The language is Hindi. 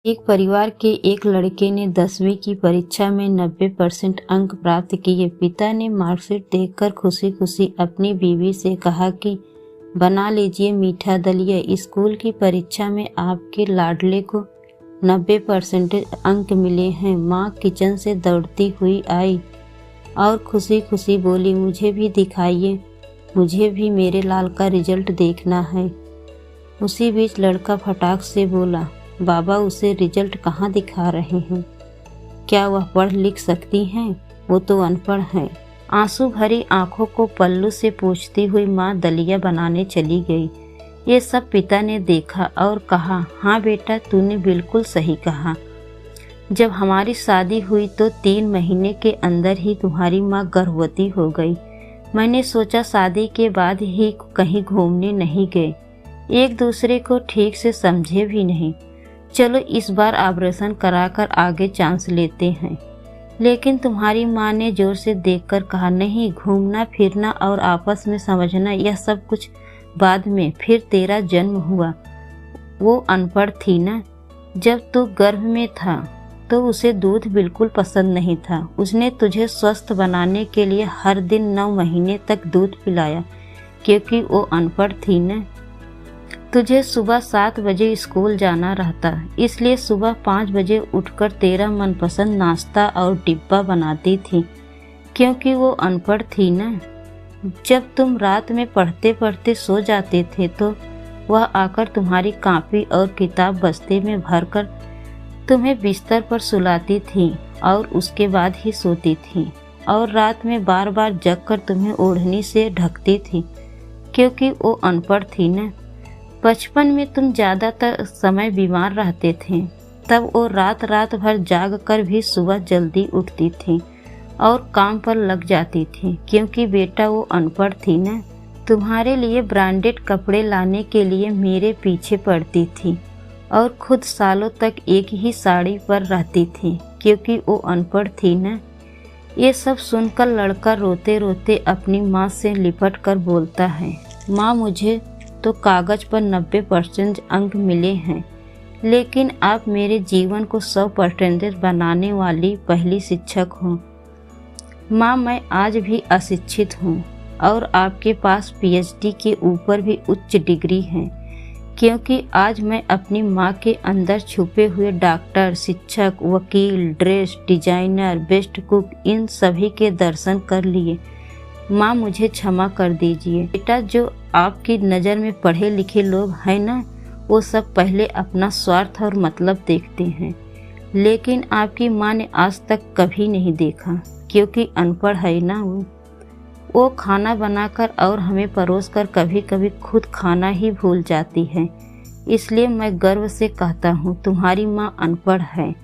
एक परिवार के एक लड़के ने 10वीं की परीक्षा में 90% अंक प्राप्त किए। पिता ने मार्कशीट देखकर खुशी खुशी अपनी बीवी से कहा कि बना लीजिए मीठा दलिया, स्कूल की परीक्षा में आपके लाडले को 90% अंक मिले हैं। माँ किचन से दौड़ती हुई आई और खुशी खुशी बोली, मुझे भी दिखाइए, मुझे भी मेरे लाल का रिजल्ट देखना है। उसी बीच लड़का फटाक से बोला, बाबा उसे रिजल्ट कहाँ दिखा रहे हैं? क्या वह पढ़ लिख सकती हैं? वो तो अनपढ़ हैं। आंसू भरी आंखों को पल्लू से पोंछती हुई माँ दलिया बनाने चली गई। ये सब पिता ने देखा और कहा, हाँ बेटा, तूने बिल्कुल सही कहा। जब हमारी शादी हुई तो 3 महीने के अंदर ही तुम्हारी माँ गर्भवती हो गई। मैंने सोचा शादी के बाद ही कहीं घूमने नहीं गए, एक दूसरे को ठीक से समझे भी नहीं। चलो इस बार ऑपरेशन कराकर आगे चांस लेते हैं। लेकिन तुम्हारी माँ ने जोर से देखकर कहा, नहीं, घूमना फिरना और आपस में समझना यह सब कुछ बाद में। फिर तेरा जन्म हुआ, वो अनपढ़ थी ना। जब तू गर्भ में था तो उसे दूध बिल्कुल पसंद नहीं था। उसने तुझे स्वस्थ बनाने के लिए हर दिन 9 महीने तक दूध पिलाया, क्योंकि वो अनपढ़ थी ना। तुझे सुबह 7 बजे स्कूल जाना रहता, इसलिए सुबह 5 बजे उठकर तेरा मनपसंद नाश्ता और डिब्बा बनाती थी, क्योंकि वो अनपढ़ थी ना। जब तुम रात में पढ़ते पढ़ते सो जाते थे तो वह आकर तुम्हारी कॉपी और किताब बस्ते में भरकर तुम्हें बिस्तर पर सुलाती थी और उसके बाद ही सोती थी, और रात में बार बार जगकर तुम्हें ओढ़नी से ढकती थी, क्योंकि वो अनपढ़ थी ना। बचपन में तुम ज़्यादातर समय बीमार रहते थे, तब वो रात रात भर जाग कर भी सुबह जल्दी उठती थी और काम पर लग जाती थी, क्योंकि बेटा वो अनपढ़ थी ना। तुम्हारे लिए ब्रांडेड कपड़े लाने के लिए मेरे पीछे पड़ती थी और खुद सालों तक एक ही साड़ी पर रहती थी, क्योंकि वो अनपढ़ थी ना। ये सब सुनकर लड़का रोते रोते अपनी माँ से लिपट कर बोलता है, माँ, मुझे तो कागज़ पर 90% अंक मिले हैं, लेकिन आप मेरे जीवन को 100% बनाने वाली पहली शिक्षक हो। माँ, मैं आज भी अशिक्षित हूँ और आपके पास PhD के ऊपर भी उच्च डिग्री है, क्योंकि आज मैं अपनी माँ के अंदर छुपे हुए डॉक्टर, शिक्षक, वकील, ड्रेस डिजाइनर, बेस्ट कुक, इन सभी के दर्शन कर लिए। माँ, मुझे क्षमा कर दीजिए। बेटा, जो आपकी नज़र में पढ़े लिखे लोग हैं ना, वो सब पहले अपना स्वार्थ और मतलब देखते हैं, लेकिन आपकी माँ ने आज तक कभी नहीं देखा, क्योंकि अनपढ़ है ना। वो खाना बनाकर और हमें परोसकर कभी कभी खुद खाना ही भूल जाती है। इसलिए मैं गर्व से कहता हूँ, तुम्हारी माँ अनपढ़ है।